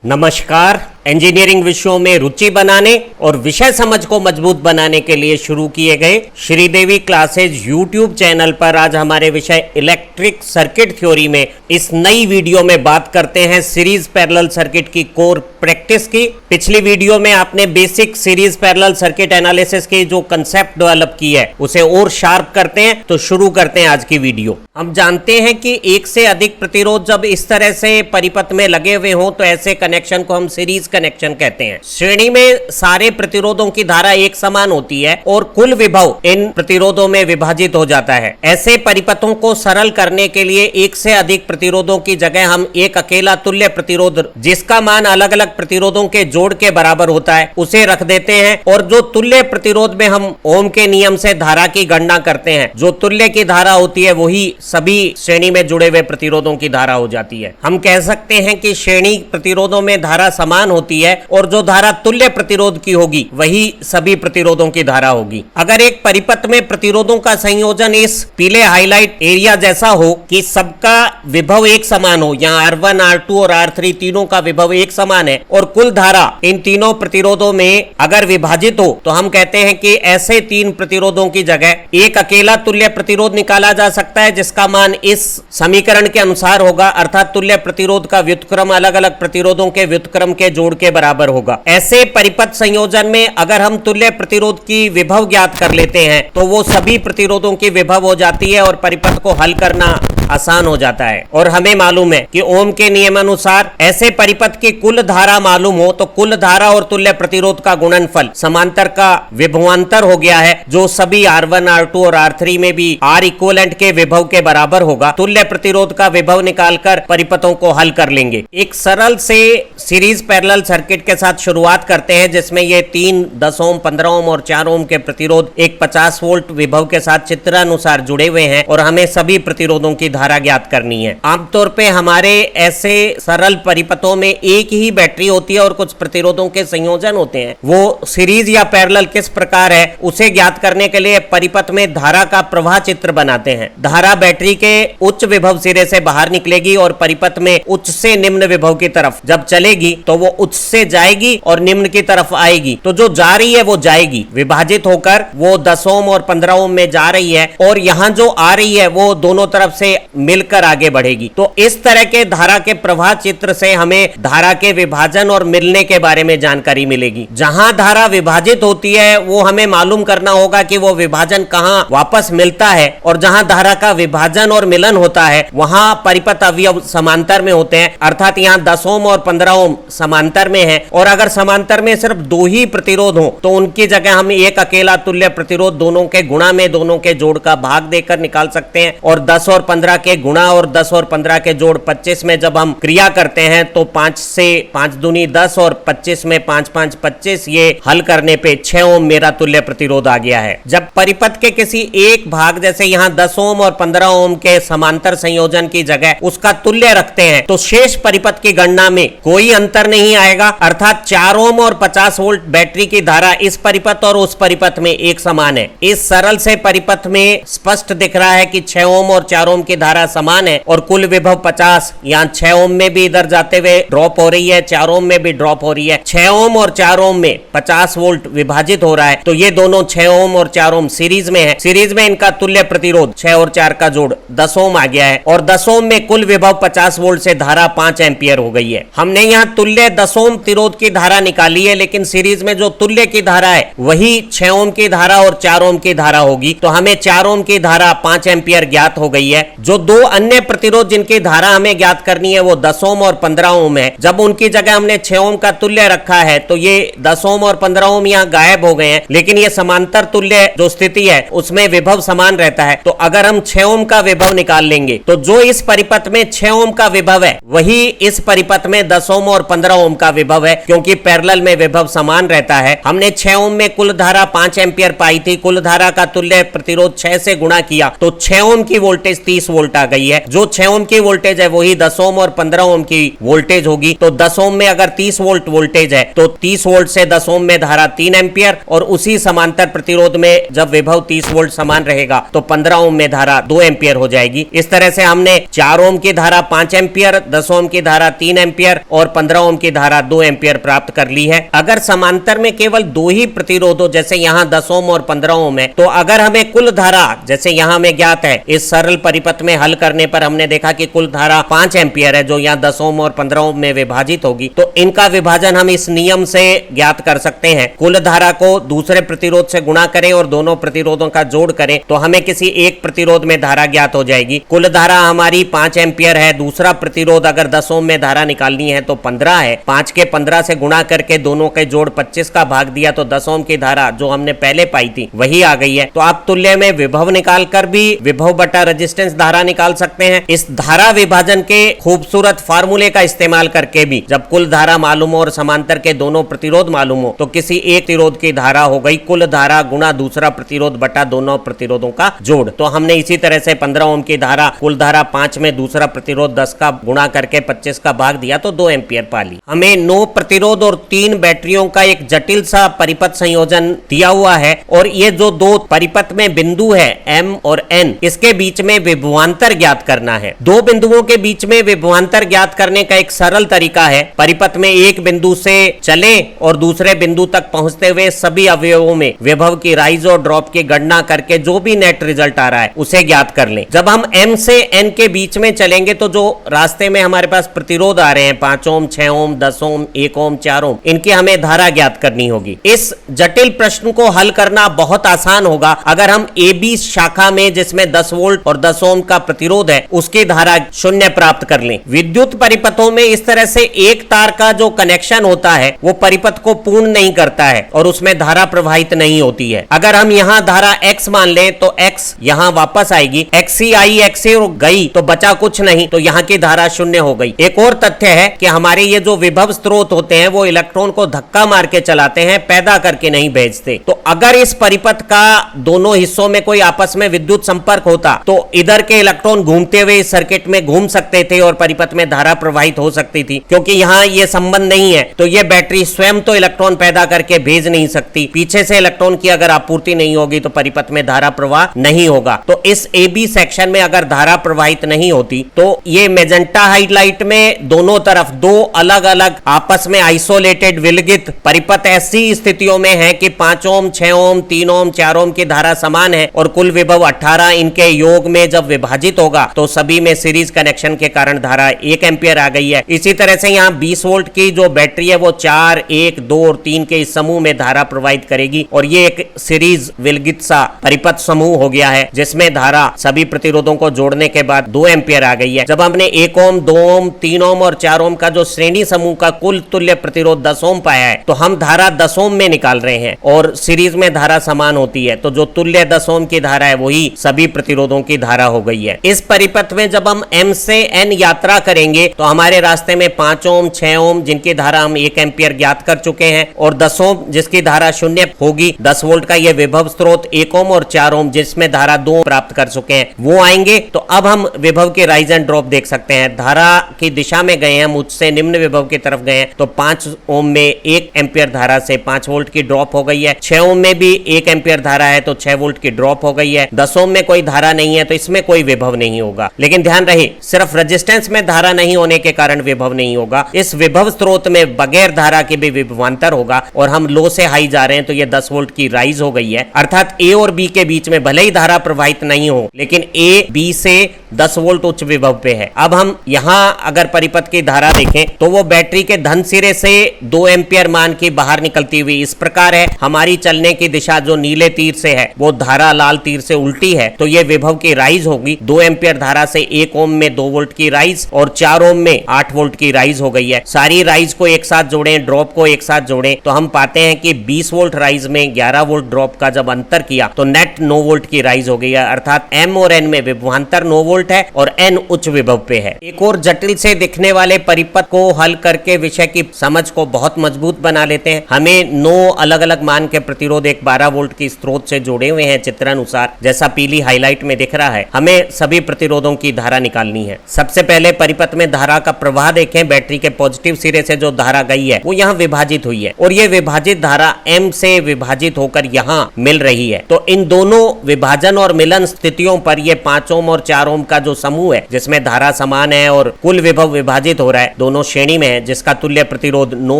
नमस्कार। इंजीनियरिंग विषयों में रुचि बनाने और विषय समझ को मजबूत बनाने के लिए शुरू किए गए श्रीदेवी क्लासेज यूट्यूब चैनल पर आज हमारे विषय इलेक्ट्रिक सर्किट थ्योरी में इस नई वीडियो में बात करते हैं सीरीज पैरेलल सर्किट की कोर प्रैक्टिस की। पिछली वीडियो में आपने basic series parallel circuit analysis की जो कंसेप्ट डेवलप की है उसे और शार्प करते हैं। तो शुरू करते हैं आज की वीडियो। हम जानते हैं कि एक से अधिक प्रतिरोध जब इस तरह से परिपथ में लगे हुए हों तो ऐसे कनेक्शन को हम सीरीज कनेक्शन कहते हैं। श्रेणी में सारे प्रतिरोधों की धारा एक समान होती है और कुल विभव इन प्रतिरोधों में विभाजित हो जाता है। ऐसे परिपथों को सरल करने के लिए एक से अधिक प्रतिरोधों की जगह हम एक अकेला तुल्य प्रतिरोध जिसका मान अलग अलग प्रतिरोधों के जोड़ के बराबर होता है उसे रख देते हैं और जो तुल्य प्रतिरोध में हम ओम के नियम से धारा की गणना करते हैं। जो तुल्य की धारा होती है वही सभी श्रेणी में जुड़े हुए प्रतिरोधों की धारा हो जाती है। हम कह सकते हैं कि श्रेणी प्रतिरोधों में धारा समान होती है और जो धारा तुल्य प्रतिरोध की होगी वही सभी प्रतिरोधों की धारा होगी। अगर एक परिपथ में प्रतिरोधों का संयोजन इस पीले हाईलाइट एरिया जैसा हो कि सबका विभव एक समान हो, यहाँ R1, R2 और R3 तीनों का विभव एक समान है और कुल धारा इन तीनों प्रतिरोधों में अगर विभाजित हो तो हम कहते हैं कि ऐसे तीन प्रतिरोधों की जगह एक अकेला तुल्य प्रतिरोध निकाला जा सकता है जिसका मान इस समीकरण के अनुसार होगा, अर्थात तुल्य प्रतिरोध का व्युत्क्रम अलग अलग प्रतिरोधों के व्युत्क्रम के जोड़ के बराबर होगा। ऐसे परिपथ संयोजन में अगर हम तुल्य प्रतिरोध की विभव ज्ञात कर लेते हैं तो वो सभी प्रतिरोधों की विभव हो जाती है और परिपथ को हल करना आसान हो जाता है। और हमें मालूम है कि ओम के नियमानुसार ऐसे परिपथ की कुल धारा मालूम हो तो कुल धारा और तुल्य प्रतिरोध का गुणनफल समांतर का विभवांतर हो गया है जो सभी R1, R2 और R3 में भी R इक्विवेलेंट के विभव के बराबर होगा। तुल्य प्रतिरोध का विभव निकालकर परिपथों को हल कर लेंगे। एक सरल से सीरीज पैरेलल सर्किट के साथ शुरुआत करते हैं जिसमें ये 3 10 ओम, 15 ओम और 4 ओम के प्रतिरोध एक 50 वोल्ट विभव के साथ चित्रानुसार जुड़े हुए हैं और हमें सभी प्रतिरोधों की धारा ज्ञात करनी है। आमतौर पे हमारे ऐसे सरल परिपथों में एक ही बैटरी होती है और कुछ प्रतिरोधों के संयोजन होते हैं। वो सीरीज या पैरेलल किस प्रकार है उसे ज्ञात करने के लिए परिपथ में धारा का प्रवाह चित्र बनाते हैं। धारा बैटरी के उच्च विभव सिरे से बाहर निकलेगी और परिपथ में उच्च से निम्न विभव की तरफ जब चलेगी तो वो उच्च से जाएगी और निम्न की तरफ आएगी। तो जो जा रही है वो जाएगी विभाजित होकर वो 10 ओम और 15 ओम में जा रही है और यहाँ जो आ रही है वो दोनों तरफ से मिलकर आगे बढ़ेगी। तो इस तरह के धारा के प्रवाह चित्र से हमें धारा के विभाजन और मिलने के बारे में जानकारी मिलेगी। जहां धारा विभाजित होती है वो हमें मालूम करना होगा कि वो विभाजन कहां वापस मिलता है और जहां धारा का विभाजन और मिलन होता है वहां परिपथ अवयव समांतर में होते हैं, अर्थात यहाँ 10 ओम और 15 ओम समांतर में है। और अगर समांतर में सिर्फ 2 ही प्रतिरोध हो तो उनकी जगह हम एक अकेला तुल्य प्रतिरोध दोनों के गुणा में दोनों के जोड़ का भाग देकर निकाल सकते हैं और 10 और 15 के गुणा और 10 और 15 के जोड़ 25 में जब हम क्रिया करते हैं तो 5 से 5 दूनी 10 और 25 में 5 5 25 ये हल करने पे 6 ओम मेरा तुल्य प्रतिरोध आ गया है। जब परिपथ के किसी एक भाग जैसे यहाँ 10 ओम और 15 ओम के समांतर संयोजन की जगह उसका तुल्य रखते हैं तो शेष परिपथ की गणना में कोई अंतर नहीं आएगा, अर्थात 4 ओम और 50 वोल्ट बैटरी की धारा इस परिपथ और उस परिपथ में एक समान है। इस सरल से परिपथ में स्पष्ट दिख रहा है कि 6 ओम और 4 ओम की धारा समान है और कुल विभव 50 यहाँ 6 ओम में भी इधर जाते हुए ड्रॉप हो रही है, 4 ओम में भी ड्रॉप हो रही है। 6 ओम और 4 ओम में 50 वोल्ट विभाजित हो रहा है तो ये दोनों 6 ओम और 4 ओम सीरीज में है। सीरीज में इनका तुल्य प्रतिरोध 6 और 4 का जोड़ 10 ओम आ गया है और 10 ओम में कुल विभव 50 वोल्ट से धारा 5 एम्पियर हो गई है। हमने यहाँ तुल्य 10 ओम प्रतिरोध की धारा निकाली है लेकिन सीरीज में जो तुल्य की धारा है वही 6 ओम की धारा और 4 ओम की धारा होगी। तो हमें 4 ओम की धारा 5 एम्पियर ज्ञात हो गई है। जो 2 अन्य प्रतिरोध जिनकी धारा हमें ज्ञात करनी है वो 10 ओम और 15 ओम है। जब उनकी जगह हमने 6 ओम का तुल्य रखा है तो ये 10 ओम और 15 ओम यहाँ गायब हो गए हैं, लेकिन ये समांतर तुल्य जो स्थिति है उसमें विभव समान रहता है। तो अगर हम 6 ओम का विभव निकाल लेंगे तो जो इस परिपथ में 6 ओम का विभव है वही इस परिपथ में 10 ओम और 15 ओम का विभव है, क्योंकि पैरेलल में विभव समान रहता है। हमने 6 ओम में कुल धारा 5 एम्पियर पाई थी, कुल धारा का तुल्य प्रतिरोध 6 से गुणा किया तो 6 ओम की वोल्टेज 30 वोल्ट आ गई है। जो 6 ओम की वोल्टेज है वही 10 ओम और 15 ओम की वोल्टेज होगी। तो 10 ओम में अगर 30 वोल्ट वोल्टेज है तो 30 वोल्ट से 10 ओम में धारा 3 एम्पियर और उसी समांतर प्रतिरोध में जब विभव 30 वोल्ट समान रहेगा तो 15 ओम में धारा 2 एम्पियर हो जाएगी। इस तरह से हमने 4 ओम की धारा 5 एम्पियर, 10 ओम की धारा 3 एम्पियर और 15 ओम की धारा धारा 2 एम्पियर प्राप्त कर ली है। अगर समांतर में केवल 2 ही प्रतिरोध हो, जैसे यहाँ 10 ओम और 15 ओम है, तो अगर हमें कुल धारा जैसे यहाँ हमें ज्ञात है, इस सरल परिपथ में हल करने पर हमने देखा कि कुल धारा 5 एम्पियर है जो यहाँ 10 ओम और 15 ओम में विभाजित होगी। तो इनका विभाजन हम इस नियम से ज्ञात कर सकते हैं। कुल धारा को दूसरे प्रतिरोध से गुणा करें और दोनों प्रतिरोधों का जोड़ करें तो हमें किसी एक प्रतिरोध में धारा ज्ञात हो जाएगी। कुल धारा हमारी 5 एम्पियर है। दूसरा प्रतिरोध अगर 10 ओम में धारा निकालनी है तो 15 है। 5 के 15 से गुणा करके दोनों के जोड़ 25 का भाग दिया तो 10 ओम की धारा जो हमने पहले पाई थी वही आ गई है। तो आप तुल्य में विभव निकाल कर भी विभव बटा रेजिस्टेंस धारा निकाल सकते हैं। इस धारा विभाजन के खूबसूरत फार्मूले का इस्तेमाल करके भी जब कुल धारा मालूम हो और समांतर के दोनों प्रतिरोध मालूम हो तो किसी एक प्रतिरोध की धारा हो गई कुल धारा गुणा दूसरा प्रतिरोध बटा दोनों प्रतिरोधों का जोड़। तो हमने इसी तरह से 15 ओम की धारा कुल धारा 5 में दूसरा प्रतिरोध 10 का गुणा करके 25 का भाग दिया तो 2 एम्पियर पा ली। हमें 9 प्रतिरोध और 3 बैटरियों का एक जटिल सा परिपथ संयोजन दिया हुआ है और ये जो 2 परिपथ में बिंदु है M और N, इसके बीच में विभवांतर ज्ञात करना है। 2 बिंदुओं के बीच में विभवांतर ज्ञात करने का एक सरल तरीका है, परिपथ में एक बिंदु से चले और दूसरे बिंदु तक पहुंचते हुए सभी अवयवों में विभव की राइज और ड्रॉप की गणना करके जो भी नेट रिजल्ट आ रहा है उसे ज्ञात कर लें। जब हम M से N के बीच में चलेंगे तो जो रास्ते में हमारे पास प्रतिरोध आ रहे हैं 5 ओम 6 ओम 10 ओम 1 ओम 4 ओम, इनकी हमें धारा ज्ञात करनी होगी। इस जटिल प्रश्न को हल करना बहुत आसान होगा अगर हम AB शाखा में जिसमें 10 वोल्ट और 10 ओम का प्रतिरोध है उसकी धारा 0 प्राप्त कर लें। विद्युत परिपथों में इस तरह से एक तार का जो कनेक्शन होता है वो परिपथ को पूर्ण नहीं करता है और उसमें धारा प्रवाहित नहीं होती है। अगर हम यहाँ धारा X मान लें तो X यहाँ वापस आएगी, XC आई XC और गई तो बचा कुछ नहीं, तो यहाँ की धारा 0 हो गई। एक और तथ्य है कि हमारे ये जो विभव स्रोत होते हैं वो इलेक्ट्रॉन को धक्का मार के चलाते हैं, पैदा करके नहीं भेजते। तो अगर इस परिपथ का दोनों हिस्सों में कोई आपस में विद्युत संपर्क होता तो इधर के इलेक्ट्रॉन घूमते हुए इस सर्किट में घूम सकते थे और परिपथ में धारा प्रवाहित हो सकती थी। क्योंकि यहाँ ये संबंध नहीं है तो ये बैटरी स्वयं तो इलेक्ट्रॉन पैदा करके भेज नहीं सकती, पीछे से इलेक्ट्रॉन की अगर आपूर्ति नहीं होगी तो परिपथ में धारा प्रवाह नहीं होगा। तो इस AB सेक्शन में अगर धारा प्रवाहित नहीं होती तो ये मेजेंटा हाइलाइट में दोनों तरफ 2 अलग अलग आपस में आइसोलेटेड विलगित परिपथ ऐसी स्थितियों में है कि 5 ओम 6 ओम 3 ओम 4 ओम की धारा समान है और कुल विभव 18 इनके योग में जब विभाजित होगा तो सभी में सीरीज कनेक्शन के कारण धारा 1 एम्पियर आ गई है। इसी तरह से यहाँ 20 वोल्ट की जो बैटरी है वो 4 1 2 और 3 के इस समूह में धारा प्रवाहित करेगी और ये एक सीरीज विलगित सा परिपथ समूह हो गया है जिसमें धारा सभी प्रतिरोधों को जोड़ने के बाद 2 एम्पियर आ गई है। जब हमने 1 ओम 2 ओम 3 ओम और 4 ओम का जो श्रेणी समूह का कुल तुल्य प्रतिरोध 10 ओम पाया है तो हम धारा 10 ओम में निकाल रहे हैं और सीरीज में धारा समान होती है तो जो तुल्य 10 ओम की धारा है वही सभी प्रतिरोधों की धारा हो गई है। इस परिपथ में जब हम M से N यात्रा करेंगे तो हमारे रास्ते में 5 ओम 6 ओम जिनकी धारा हम 1 एम्पियर ज्ञात कर चुके हैं और 10 ओम जिसकी धारा 0 होगी, 10 वोल्ट का ये विभव स्रोत 1 ओम और 4 ओम जिसमें धारा 2 प्राप्त कर चुके हैं वो आएंगे। तो अब हम विभव के राइज एंड ड्रॉप देख सकते हैं। धारा की दिशा में गए हैं, मुझसे निम्न विभव की तरफ गए हैं तो 5 ओम में 1 एम्पियर धारा से 5 वोल्ट की ड्रॉप हो गई है। 6 ओम में भी 1 एम्पियर धारा है तो 6 वोल्ट की ड्रॉप हो गई है। 10 ओम में कोई धारा नहीं है तो इसमें कोई विभव नहीं होगा। लेकिन ध्यान रहे सिर्फ रेजिस्टेंस में धारा नहीं होने के कारण विभव नहीं होगा, इस विभव स्रोत में बगैर धारा के भी विभवांतर होगा और हम लो से हाई जा रहे हैं तो ये 10 वोल्ट की राइज हो गई है। अर्थात A और B के बीच में भले ही धारा प्रवाहित नहीं हो लेकिन A B से 10 वोल्ट उच्च विभव पे है। अब हम यहाँ अगर परिपथ की धारा देखें तो वो बैटरी के धन सिरे से 2 एम्पियर मान की बाहर निकलती हुई इस प्रकार है। हमारी चलने की दिशा जो नीले तीर से है वो धारा लाल तीर से उल्टी है तो ये विभव की राइज होगी। 2 एम्पियर धारा से 1 ओम में 2 वोल्ट की राइज और 4 ओम में 8 वोल्ट की राइज हो गई है। सारी राइज को एक साथ जोड़ें, ड्रॉप को एक साथ जोड़ें तो हम पाते हैं कि 20 वोल्ट राइज में 11 वोल्ट ड्रॉप का जब अंतर किया तो नेट 9 वोल्ट की राइज हो गई है। अर्थात M और N में विभवांतर 9 वोल्ट है और N उच्च विभव पे है। एक और जटिल से दिखने वाले परिपथ को हल करके विषय की समझ को बहुत मजबूत बना लेते हैं। हमें 9 अलग अलग मान के प्रतिरोध एक 12 वोल्ट की स्रोत से जुड़े हुए हैं चित्रानुसार, जैसा पीली हाईलाइट में दिख रहा है। हमें सभी प्रतिरोधों की धारा निकालनी है। सबसे पहले परिपथ में धारा का प्रवाह देखें। बैटरी के पॉजिटिव सिरे से जो धारा गई है वो यहाँ विभाजित हुई है और ये विभाजित धारा M से विभाजित होकर यहाँ मिल रही है। तो इन दोनों विभाजन और मिलन स्थितियों पर ये 5 ओम और 4 ओम का जो समूह है जिसमें धारा समान है और कुल विभव विभाजित हो रहा है, दोनों श्रेणी में है, जिसका तुल्य प्रतिरोध 9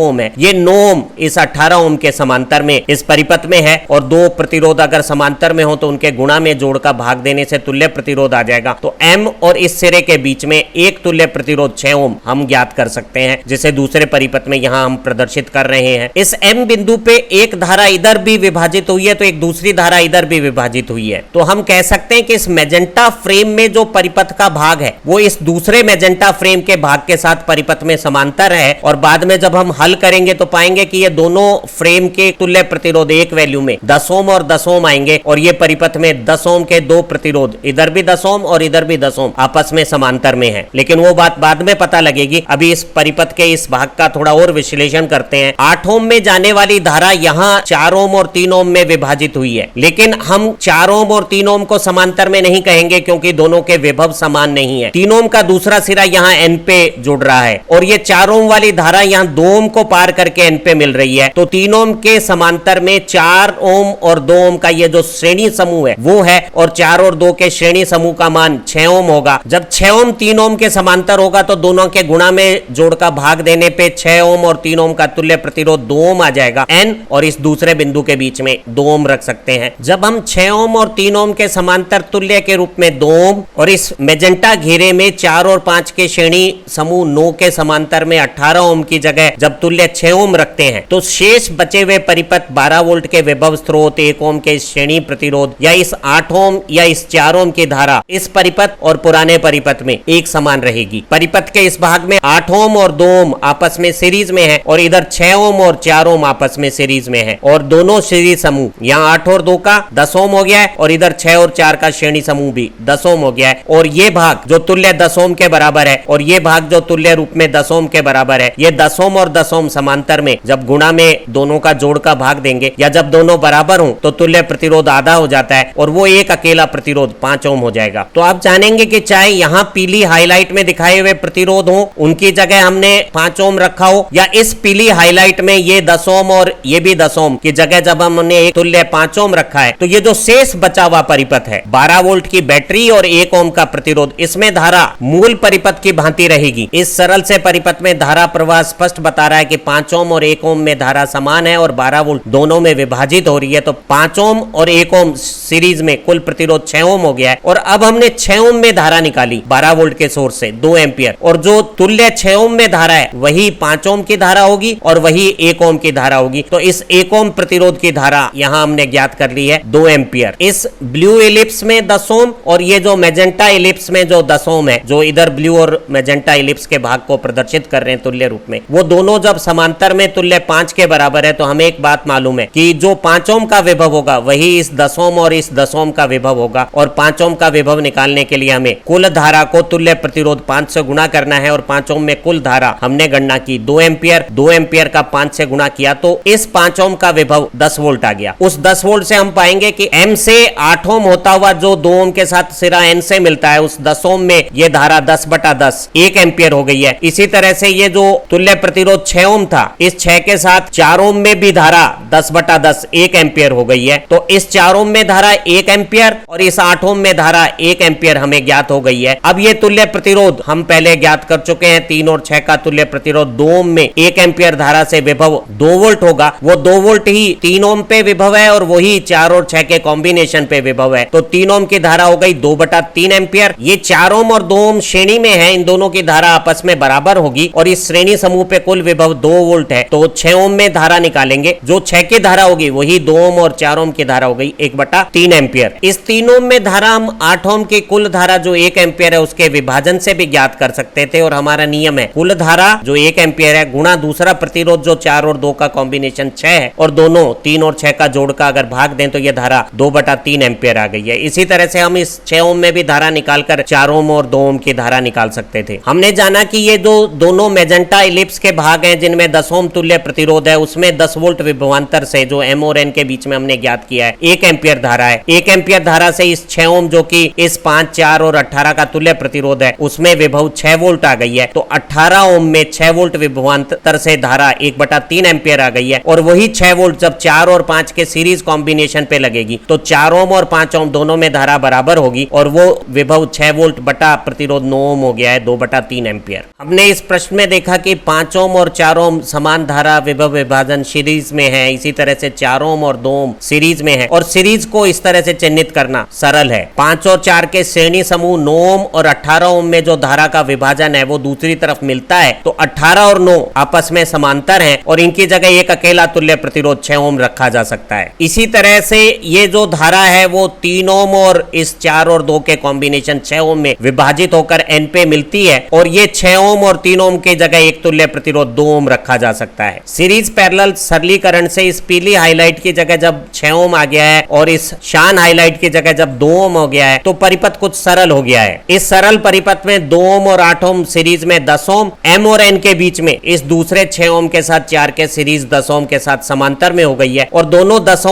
ओम है, ये 9 ओम इस 18 ओम के समांतर में इस परिपथ में है और दो प्रतिरोध अगर समांतर में हो तो उनके गुणा में जोड़ का भाग देने से तुल्य प्रतिरोध आ जाएगा। तो M और इस सिरे के बीच में एक तुल्य प्रतिरोध 6 ओम हम ज्ञात कर सकते हैं, जिसे दूसरे परिपथ में यहां हम प्रदर्शित कर रहे हैं। इस M बिंदु पे एक धारा इधर भी विभाजित हुई है तो एक दूसरी धारा इधर भी विभाजित हुई है। तो हम कह सकते हैं कि इस मैजेंटा फ्रेम में जो परिपथ का भाग है वो इस दूसरे मैजेंटा फ्रेम के भाग के साथ परिपथ में समांतर है और बाद में जब हम हल करेंगे तो पाएंगे कि ये दोनों फ्रेम के तुल्य प्रतिरोध एक वैल्यू में 10 ओम और 10 ओम आएंगे और ये परिपथ में 10 ओम के दो प्रतिरोध इधर भी 10 ओम और इधर भी 10 ओम आपस में समांतर में है। लेकिन वो बात बाद में पता लगेगी, अभी इस परिपथ के इस भाग का थोड़ा और विश्लेषण करते हैं। 8 ओम में जाने वाली धारा यहाँ 4 ओम और 3 ओम में विभाजित हुई है, लेकिन हम 4 ओम और 3 ओम को समांतर में नहीं कहेंगे क्योंकि दोनों के विभव समान नहीं है। 3 ओम का दूसरा सिरा यहाँ N पे जुड़ रहा है और ये 4 ओम वाली धारा यहाँ 2 ओम को पार करके N पे मिल रही है। तो 3 ओम के समांतर में 4 ओम और 2 ओम का ये जो श्रेणी समूह है वो है और 4 और 2 के श्रेणी समूह का मान 6 ओम होगा। जब 6 ओम 3 ओम के समांतर होगा तो दोनों के गुणा में जोड़ का भाग देने पे 6 ओम और 3 ओम का तुल्य प्रतिरोध 2 ओम आ जाएगा। N और इस दूसरे बिंदु के बीच में 2 ओम रख सकते हैं। जब हम 6 ओम और 3 ओम के समांतर तुल्य के रूप में 2 ओम और इस मैजेंटा घेरे में 4 और 5 के श्रेणी समूह 9 के समांतर में 18 ओम की जगह जब तुल्य 6 ओम रखते हैं तो शेष बचे हुए परिपथ 12 वोल्ट के विभव स्रोत 1 ओम के श्रेणी प्रतिरोध या इस 8 ओम या इस 4 ओम की धारा इस परिपथ और पुराने परिपथ में एक समान रहेगी। परिपथ के इस भाग में 8 ओम और 2 ओम आपस में सीरीज में है और इधर 6 ओम और 4 ओम आपस में सीरीज में है और दोनों श्रेणी समूह यहाँ 8 और 2 का 10 ओम हो गया है और इधर 6 और 4 का श्रेणी समूह भी 10 ओम हो गया है और ये भाग जो तुल्य 10 ओम के बराबर है और ये भाग जो तुल्य रूप में 10 ओम के बराबर है, ये 10 ओम और 10 ओम समांतर में जब गुणा में दोनों का जोड़ का भाग देंगे या जब दोनों बराबर हो तो तुल्य प्रतिरोध आधा हो जाता है और वो एक अकेला प्रतिरोध 5 ओम हो जाएगा। तो आप जानेंगे कि चाहे यहाँ पीली हाईलाइट में दिखाए हुए प्रतिरोध हो उनकी जगह हमने 5 ओम रखा हो या इस पीली हाईलाइट में ये 10 ओम और ये भी 10 ओम की जगह जब हमने एक तुल्य 5 ओम रखा है तो ये जो शेष बचा हुआ परिपथ है 12 वोल्ट की बैटरी और 1 ओम का प्रतिरोध, इसमें धारा मूल परिपथ की भांति रहेगी। इस सरल से परिपथ में धारा प्रवाह स्पष्ट बता रहा है कि 5 ओम और 1 ओम में धारा समान है और 12 वोल्ट दोनों में विभाजित हो रही है। तो 5 ओम और 1 ओम सीरीज में कुल प्रतिरोध 6 ओम हो गया है और अब हमने 6 ओम में धारा निकाली 12 वोल्ट के सोर्स से 2 एम्पियर और जो तुल्य 6 ओम में धारा है वही 5 ओम की धारा होगी और वही 1 ओम की धारा होगी। तो इस 1 ओम प्रतिरोध की धारा यहां हमने ज्ञात कर ली है 2 एम्पियर। इस ब्लू एलिप्स में 10 ओम और ये जो मैजेंटा एलिप्स में जो 10 ओम है जो इधर ब्लू और मैजेंटा एलिप्स के भाग को प्रदर्शित कर रहे हैं तुल्य रूप में, वो दोनों जब समांतर में तुल्य 5 के बराबर है तो हमें एक बात मालूम है कि जो 5 ओम का विभव होगा वही इस 10 ओम और इस 10 ओम का विभव होगा और 5 ओम का विभव निकालने के लिए हमें कुल धारा को तुल्य प्रतिरोध 5 से गुणा करना है और 5 ओम में कुल धारा हमने गणना की 2 एम्पियर। 2 एम्पियर का 5 से गुणा किया तो इस 5 ओम का विभव 10 वोल्ट आ गया। उस 10 वोल्ट से हम पाएंगे कि M से 8 ओम होता हुआ जो 2 ओम के साथ सिरा N से मिलता है उस 10 ओम में ये धारा 10/10 1 एम्पियर हो गई है। इसी तरह से ये जो तुल्य प्रतिरोध 6 ओम था इस 6 के साथ 4 ओम में भी धारा 10/10 1 एम्पियर हो गई है। तो इस 4 ओम में धारा 1 एम्पियर और इस 8 ओम में धारा 1 एम्पियर हमें ज्ञात हो गई है। अब ये तुल्य प्रतिरोध हम पहले ज्ञात कर चुके हैं 3 और 6 का तुल्य प्रतिरोध 2 ओम में 1 एम्पियर धारा से विभव 2 वोल्ट होगा। वो 2 वोल्ट ही 3 ओम पे विभव है और वही 4 और 6 के कॉम्बिनेशन पे विभव है। तो 3 ओम की धारा हो गई 2/3 एम्पियर। ये 4 ओम और 2 ओम श्रेणी में है, इन दोनों की धारा आपस में बराबर होगी और इस श्रेणी समूह पे कुल विभव 2 वोल्ट है। तो 6 ओम में धारा निकालेंगे, जो 6 की धारा होगी वही 2 ओम और 4 ओम की धारा हो गई 1/3 एम्पियर। इस 3 ओम में धारा हम 8 ओम की कुल धारा जो 1 एम्पियर है उसके विभाजन से भी ज्ञात कर सकते थे और हमारा नियम है कुल धारा जो 1 एम्पियर है गुणा दूसरा प्रतिरोध जो 4 और 2 का कॉम्बिनेशन 6 है और दोनों 3 और 6 का जोड़ का अगर भाग दें तो यह धारा 2/3 एम्पियर आ गई है। इसी तरह से हम इस 6 ओम में भी धारा निकालकर 4 ओम और 2 ओम की धारा निकाल सकते थे। हमने जाना कि ये जो दोनों मैजेंटा इलिप्स के भाग हैं जिनमें 10 ओम तुल्य प्रतिरोध है उसमें 10 वोल्ट विभवांतर से जो M और N के बीच में हमने ज्ञात किया है 1 एम्पियर धारा है। 1 एम्पियर धारा से इस 6 ओम जो कि इस 5, 4 और 18 का तुल्य प्रतिरोध है उसमें विभव 6 वोल्ट आ गई है। तो 18 ओम में 6 वोल्ट विभवांतर से धारा 1/3 एम्पियर आ गई है और वही 6 वोल्ट जब 4 और 5 के सीरीज कॉम्बिनेशन पे लगेगी तो 4 ओम और 5 ओम दोनों में धारा बराबर होगी और वो विभव 6 वोल्ट बटा प्रतिरोध 9 ओम हो गया है 2/3 एम्पियर। हमने इस प्रश्न में देखा कि 5 ओम और 4 ओम समान धारा विभव विभाजन सीरीज में है, इसी तरह से 4 ओम और 2 ओम सीरीज में है और सीरीज को इस तरह से चिन्हित करना सरल है। 5 और 4 के श्रेणी समूह 9 ओम और 18 ओम में जो धारा का विभाजन है वो दूसरी तरफ मिलता है, तो 18 और 9 आपस में समांतर हैं और इनकी जगह एक अकेला तुल्य प्रतिरोध 6 ओम रखा जा सकता है। इसी तरह से ये जो धारा है वो 3 ओम और इस 4 और 2 के कॉम्बिनेशन 6 ओम में विभाजित होकर N पे मिलती है और ये 6 ओम और 3 ओम के जगह एक तुल्य प्रतिरोध 2 ओम रखा जा सकता है। सीरीज पैरेलल सरलीकरण से इस पीली हाईलाइट की जगह जब 6 ओम आ गया है और इस शान हाईलाइट की जगह जब 2 ओम हो गया है तो परिपथ कुछ सरल हो गया है। इस सरल परिपथ में 2 ओम और 8 ओम सीरीज में 10 ओम, M और N के बीच में इस दूसरे 6 ओम के साथ 4 के सीरीज 10 ओम के साथ समांतर में हो गई है और दोनों 10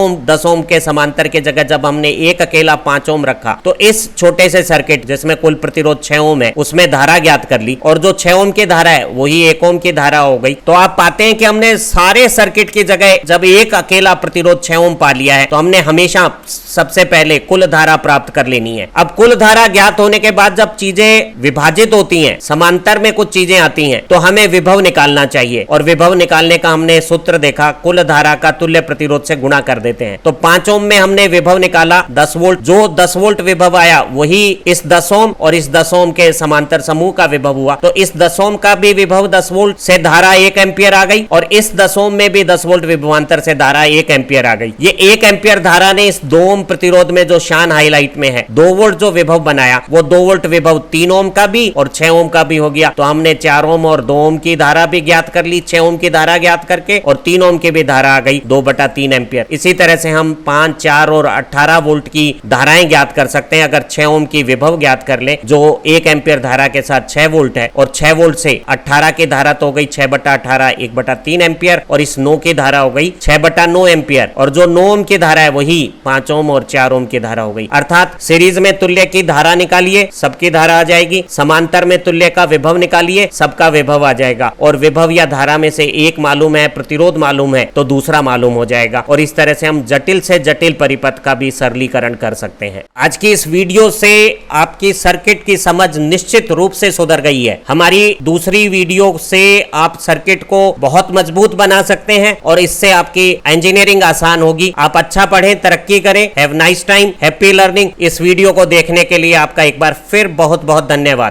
ओम के समांतर के जगह जब हमने एक अकेला 5 ओम रखा तो इस छोटे से सर्किट जिसमें कुल प्रतिरोध 6 ओम है उसमें धारा ज्ञात कर ली और जो 6 ओम की धारा है वही 1 ओम की धारा हो गई। तो आप पाते हैं कि हमने सारे सर्किट की जगह जब एक अकेला प्रतिरोध 6 ओम पा लिया है तो हमने हमेशा सबसे पहले कुल धारा प्राप्त कर लेनी है। अब कुल धारा ज्ञात होने के बाद जब चीजें विभाजित होती हैं, समांतर में कुछ चीजें आती हैं, तो हमें विभव निकालना चाहिए और विभव निकालने का हमने सूत्र देखा, कुल धारा का तुल्य प्रतिरोध से गुणा कर देते हैं। तो 5 ओम में हमने विभव निकाला 10 वोल्ट, जो 10 वोल्ट विभव आया वही इस 10 ओम और इस 10 ओम के समांतर समूह का विभव हुआ। तो इस 10 ओम का भी विभव 10 वोल्ट से धारा 1 एम्पियर आ गई और इस 10 ओम में भी 10 वोल्ट विभवांतर से धारा 1 एम्पियर आ गई। ये 1 एम्पियर धारा ने इस 2 ओम प्रतिरोध में जो शान हाईलाइट में है 2 वोल्ट जो विभव बनाया वो 2 वोल्ट विभव 3 ओम का भी और 6 ओम का भी हो गया। तो हमने 4 ओम और 2 ओम की धारा भी ज्ञात कर ली, 6 ओम की धारा ज्ञात करके, और 3 ओम की भी धारा आ गई 2/3 एम्पियर। इसी तरह से हम 5, 4 और 18 वोल्ट की धाराएं ज्ञात कर सकते हैं अगर 6 ओम की विभव ज्ञात कर ले जो 1 एम्पियर धारा के साथ 6 वोल्ट है और 6 वोल्ट से 18 की धारा तो हो गई 6/18 1/3 एम्पियर और इस 9 की धारा हो गई 6/9 एम्पियर और जो 9 ओम की धारा है वही 5 ओम और 4 ओम की धारा हो गई। अर्थात सीरीज में तुल्य की धारा निकालिए, सबकी धारा आ जाएगी, समांतर में तुल्य का विभव निकालिए, सबका विभव आ जाएगा और विभव या धारा में से एक मालूम है, प्रतिरोध मालूम है तो दूसरा मालूम हो जाएगा और इस तरह से हम जटिल से जटिल परिपथ का भी सरलीकरण कर सकते हैं। आज की इस वीडियो से आपकी सर्किट की समझ निश्चित रूप से सुधर गई है। हमारी दूसरी वीडियो से आप सर्किट को बहुत मजबूत बना सकते हैं और इससे आपकी इंजीनियरिंग आसान होगी। आप अच्छा पढ़ें, तरक्की करें। Have nice time, happy learning. इस वीडियो को देखने के लिए आपका एक बार फिर बहुत बहुत धन्यवाद।